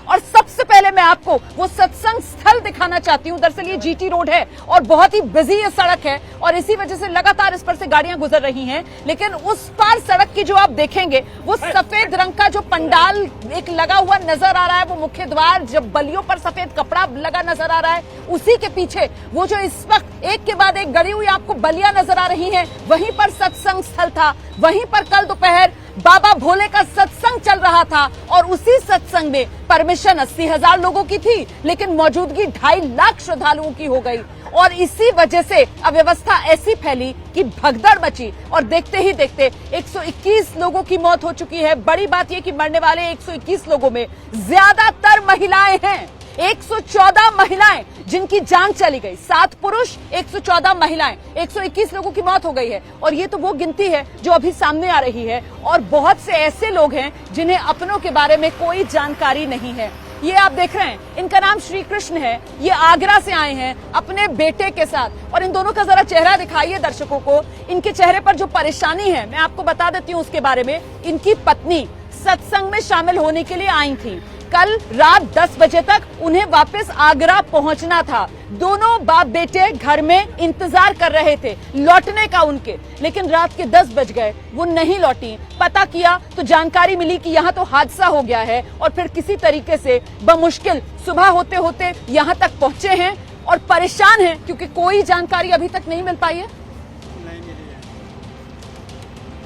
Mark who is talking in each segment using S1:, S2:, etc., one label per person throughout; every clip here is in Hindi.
S1: और सबसे पहले मैं आपको वो सत्संग स्थल दिखाना चाहती हूँ। दरअसल ये जीटी रोड है और बहुत ही बिजी ये सड़क है और इसी वजह से लगातार इस पर से गाड़ियां गुजर रही हैं। लेकिन उस पार सड़क की जो आप देखेंगे वो सफेद रंग का जो पंडाल एक लगा हुआ नजर आ रहा है, वो मुख्य द्वार, जब बलियों पर सफेद कपड़ा लगा नजर आ रहा है, उसी के पीछे वो जो इस वक्त एक के बाद एक गड़ी हुई आपको बलियां नजर आ रही हैं, वहीं पर सत्संग स्थल था। वहीं पर कल दोपहर बाबा भोले का सत्संग चल रहा था और उसी सत्संग में परमिशन 80,000 लोगों की थी, लेकिन मौजूदगी 2.5 लाख श्रद्धालुओं की हो गई और इसी वजह से अव्यवस्था ऐसी फैली कि भगदड़ मची और देखते ही देखते 121 लोगों की मौत हो चुकी है। बड़ी बात यह कि मरने वाले 121 लोगों में ज्यादातर महिलाएं हैं। 114 महिलाएं जिनकी जान चली गई, 7 पुरुष 114 महिलाएं, 121 लोगों की मौत हो गई है। और ये तो वो गिनती है जो अभी सामने आ रही है और बहुत से ऐसे लोग हैं जिन्हें अपनों के बारे में कोई जानकारी नहीं है। ये आप देख रहे हैं, इनका नाम श्री कृष्ण है। ये आगरा से आए हैं अपने बेटे के साथ और इन दोनों का जरा चेहरा दिखाइए दर्शकों को। इनके चेहरे पर जो परेशानी है मैं आपको बता देती हूँ उसके बारे में। इनकी पत्नी सत्संग में शामिल होने के लिए आई थी। कल रात 10 बजे तक उन्हें वापस आगरा पहुंचना था। दोनों बाप बेटे घर में इंतजार कर रहे थे लौटने का उनके, लेकिन रात के 10 बज गए, वो नहीं लौटी। पता किया तो जानकारी मिली कि यहाँ तो हादसा हो गया है और फिर किसी तरीके से बमुश्किल सुबह होते होते यहाँ तक पहुंचे हैं और परेशान हैं क्योंकि कोई जानकारी अभी तक नहीं मिल पाई है।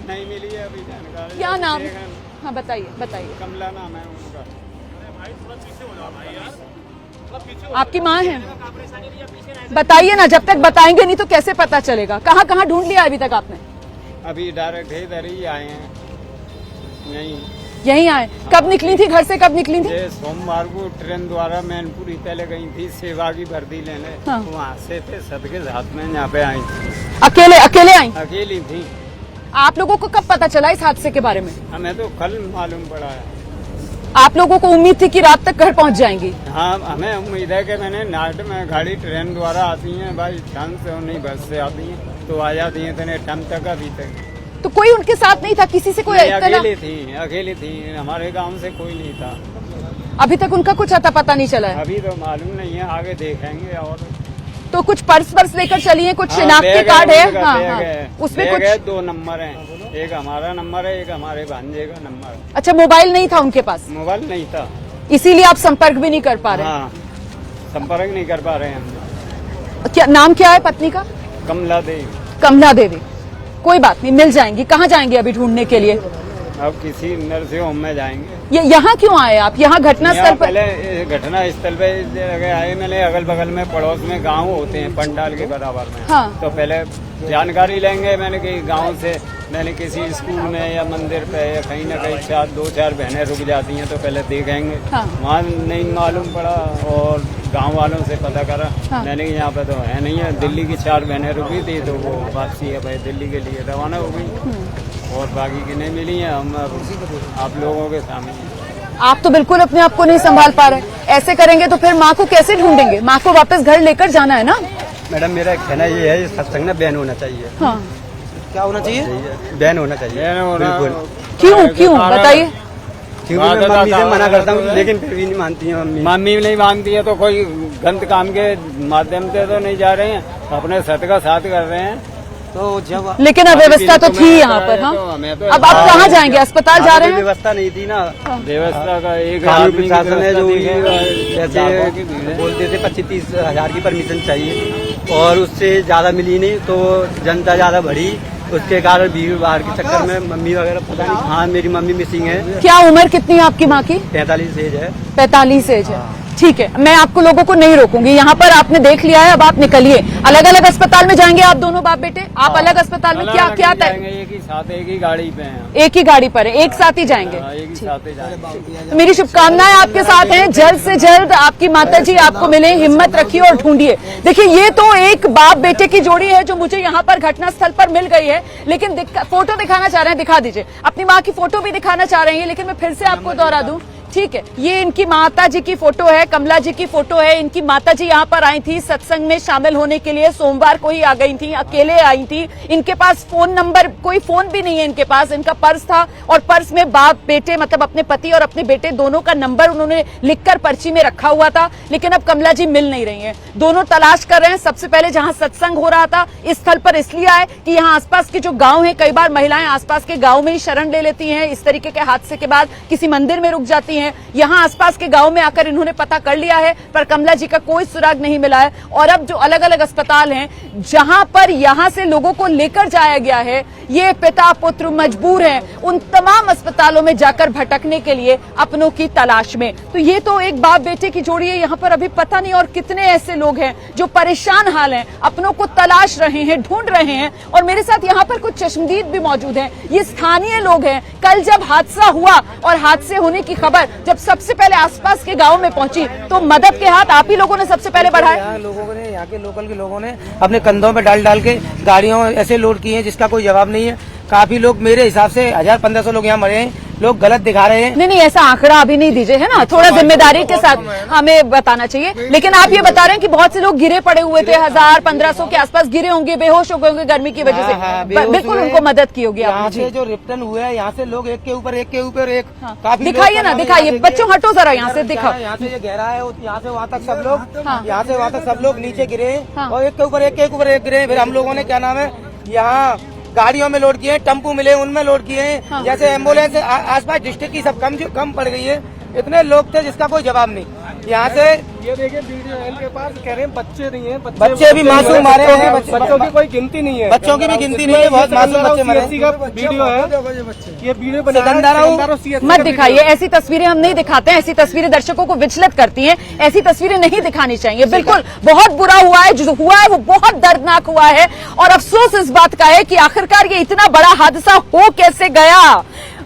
S2: नहीं मिली है अभी जानकारी।
S1: क्या नाम? हाँ बताइए बताइए।
S2: कमला नाम है उनका।
S1: आपकी माँ है? बताइए ना, जब तक बताएंगे नहीं तो कैसे पता चलेगा। कहाँ कहाँ ढूंढ लिया अभी तक आपने?
S2: अभी डायरेक्ट इधर ही आए हैं,
S1: यहीं आए। कब निकली थी घर से, कब निकली थी?
S2: सोमवार को ट्रेन द्वारा मैनपुरी पहले गई थी सेवा की वर्दी लेने।
S1: हाँ।
S2: वहाँ से थे सबके साथ में यहाँ पे आई थी।
S1: अकेले अकेले आई?
S2: अकेली थी।
S1: आप लोगों को कब पता चला इस हादसे के बारे में?
S2: हमें तो कल मालूम पड़ा है।
S1: आप लोगों को उम्मीद थी कि रात तक घर पहुंच जाएंगी?
S2: हाँ, हमें उम्मीद है कि मैंने नाइट में गाड़ी ट्रेन द्वारा आती है भाई, चांद से और नहीं बस से आती है तो आ जाती है इतने टाइम तक। अभी तक
S1: तो कोई उनके साथ नहीं था? किसी से कोई
S2: अकेली थी। हमारे गांव से कोई नहीं था।
S1: अभी तक उनका कुछ अता पता नहीं चला है?
S2: अभी तो मालूम नहीं है, आगे देखेंगे। और
S1: तो कुछ पर्स लेकर चली है, कुछ शिनाख्ती कार्ड है? हाँ, उसमें कुछ
S2: 2 नंबर हैं, एक हमारा नंबर है, एक हमारे भांजे का नंबर।
S1: अच्छा, मोबाइल नहीं था उनके पास?
S2: मोबाइल नहीं था,
S1: इसीलिए आप संपर्क भी नहीं कर पा रहे?
S2: हाँ, संपर्क नहीं कर पा रहे हैं हम।
S1: क्या नाम क्या है पत्नी का?
S2: कमला देवी।
S1: कमला देवी। कोई बात नहीं, मिल जाएंगी। कहाँ जाएंगे अभी ढूंढने के लिए?
S2: अब किसी नर्सिंग होम में जाएंगे।
S1: ये यहाँ क्यों आए आप? यहाँ घटना स्थल पर?
S2: पहले घटना स्थल पे आए, मैंने अगल बगल में पड़ोस में गांव होते हैं पंडाल के बराबर में।
S1: हाँ।
S2: तो पहले जानकारी लेंगे। मैंने कि गांव से मैंने किसी स्कूल में या मंदिर पे या कहीं ना कहीं 2-4 बहनें रुक जाती हैं तो पहले देखेंगे।
S1: हाँ।
S2: वहाँ नहीं मालूम पड़ा और गांव वालों से पता करा। हाँ। मैंने यहाँ पे तो है नहीं है। दिल्ली की 4 बहनें रुकी थी तो वो वापसी है भाई दिल्ली के लिए रवाना हो गई और बाकी की नहीं मिली है। हम आप लोगों के सामने।
S1: आप तो बिल्कुल अपने आप को नहीं संभाल पा रहे। ऐसे करेंगे तो फिर माँ को कैसे ढूंढेंगे? माँ को वापस घर लेकर जाना है ना?
S3: मैडम मेरा कहना ये है, सत्संग में बैन होना चाहिए।
S1: हाँ।
S3: क्या होना चाहिए? बैन होना चाहिए। बिल्कुल।
S1: क्यों बताइए?
S3: क्योंकि मैं मम्मी से मना करता हूँ लेकिन फिर भी नहीं मानती है मम्मी।
S2: मम्मी नहीं मानती है तो कोई गलत काम के माध्यम से तो नहीं जा रहे हैं, अपने सत का साथ कर रहे हैं।
S3: तो जब
S1: लेकिन अव्यवस्था तो थी यहाँ पर। हाँ, अब आप कहाँ जाएंगे? अस्पताल जा रहे हैं?
S3: व्यवस्था नहीं थी ना।
S2: व्यवस्था का एक
S3: कानूनी प्रशासन है जो जैसे बोलते थे 25-30 हजार की परमिशन चाहिए और उससे ज्यादा मिली नहीं तो जनता ज्यादा बढ़ी, उसके कारण भीड़ भाड़ के चक्कर में मम्मी वगैरह पता नहीं। हाँ, मेरी मम्मी मिसिंग है।
S1: क्या उम्र कितनी है आपकी माँ की?
S3: 45 एज है।
S1: 45 एज है। ठीक है, मैं आपको लोगों को नहीं रोकूंगी। यहाँ पर आपने देख लिया है, अब आप निकलिए। अलग अलग अस्पताल में जाएंगे आप दोनों बाप बेटे? आप अलग अस्पताल में क्या
S2: एक ही साथ एक ही गाड़ी पे हैं।
S1: एक ही गाड़ी पर है, एक साथ ही जाएंगे?
S2: एक ही साथ ही जाएंगे।
S1: तो मेरी शुभकामनाएं आपके साथ हैं। जल्द से जल्द आपकी माताजी आपको मिले। हिम्मत रखिए और ढूंढिए। देखिए, ये तो एक बाप बेटे की जोड़ी है जो मुझे यहाँ पर घटना स्थल पर मिल गई है, लेकिन फोटो दिखाना चाह रहे हैं। दिखा दीजिए। अपनी माँ की फोटो भी दिखाना चाह रही है, लेकिन मैं फिर से आपको दोहरा दूं ठीक है, ये इनकी माता जी की फोटो है, कमला जी की फोटो है। इनकी माता जी यहाँ पर आई थी सत्संग में शामिल होने के लिए, सोमवार को ही आ गई थी, अकेले आई थी। इनके पास फोन नंबर, कोई फोन भी नहीं है इनके पास। इनका पर्स था और पर्स में बाप बेटे मतलब अपने पति और अपने बेटे दोनों का नंबर उन्होंने लिखकर पर्ची में रखा हुआ था। लेकिन अब कमला जी मिल नहीं रही है, दोनों तलाश कर रहे हैं। सबसे पहले जहां सत्संग हो रहा था इस स्थल पर इसलिए आए कि यहाँ आसपास के जो गांव है, कई बार महिलाएं आसपास के गांव में ही शरण ले लेती हैं, इस तरीके के हादसे के बाद किसी मंदिर में रुक जाती हैं। यहाँ आसपास के गांव में आकर इन्होंने पता कर लिया है, पर कमला जी का कोई सुराग नहीं मिला है। और अब जो अलग अलग अस्पताल हैं जहां पर यहां से लोगों को लेकर जाया गया है, ये पिता पुत्र मजबूर हैं उन तमाम अस्पतालों में जाकर भटकने के लिए अपनों की तलाश में। तो ये तो एक बाप बेटे की जोड़ी है, यहाँ पर अभी पता नहीं और कितने ऐसे लोग हैं जो परेशान हाल हैं, अपनों को तलाश रहे हैं, ढूंढ रहे हैं। और मेरे साथ यहाँ पर कुछ चश्मदीद भी मौजूद हैं, ये स्थानीय लोग हैं। कल जब हादसा हुआ और हादसे होने की खबर जब सबसे पहले आसपास के गांव में पहुंची तो मदद के हाथ आप ही लोगों ने सबसे पहले बढ़ाए।
S4: यहाँ लोगों ने, यहाँ के लोकल के लोगों ने अपने कंधों पे डाल के गाड़ियों ऐसे लोड की है जिसका कोई जवाब नहीं है। काफी लोग, मेरे हिसाब से 1000-1500 लोग यहाँ मरे हैं। लोग गलत दिखा रहे हैं।
S1: नहीं, ऐसा आंकड़ा अभी नहीं दीजिए, है ना, थोड़ा जिम्मेदारी के साथ हमें बताना चाहिए। लेकिन आप ये बता रहे हैं कि बहुत से लोग गिरे पड़े हुए थे, 1000-1500 के आसपास गिरे होंगे, बेहोश हो गए होंगे गर्मी की वजह से। बिल्कुल उनको मदद की होगी
S4: यहाँ
S1: आपने।
S4: से जो रिप्टन हुए हैं, यहाँ से लोग एक के ऊपर एक काफी
S1: दिखाइए ना, दिखाइए बच्चों, हटो जरा यहाँ से, दिखाओ।
S4: यहाँ से ये गहरा है, यहाँ से वहाँ तक सब लोग, यहाँ से वहाँ तक सब लोग नीचे गिरे हैं और एक के ऊपर एक गिरे। फिर हम लोगों ने क्या नाम है, यहाँ गाड़ियों में लोड किए, टेम्पू मिले उनमें लोड किए हैं। जैसे एम्बुलेंस आसपास डिस्ट्रिक्ट की सब कम पड़ गई है। इतने लोग थे जिसका कोई जवाब नहीं। यहाँ से
S5: ये देखिए वीडियो इनके पास कह रहे हैं बच्चे नहीं है,
S4: बच्चे भी मासूम मारे हैं।
S5: बच्चों की कोई गिनती नहीं है,
S4: बच्चों की भी गिनती नहीं है, बहुत मासूम बच्चे मरे।
S5: का वीडियो है, ये वीडियो
S1: मत दिखाइए, ऐसी तस्वीरें हम नहीं दिखाते हैं। ऐसी तस्वीरें दर्शकों को विचलित करती हैं, ऐसी तस्वीरें नहीं दिखानी चाहिए। बिल्कुल बहुत बुरा हुआ है, जो हुआ है वो बहुत दर्दनाक हुआ है। और अफसोस इस बात का है कि आखिरकार ये इतना बड़ा हादसा हो कैसे गया।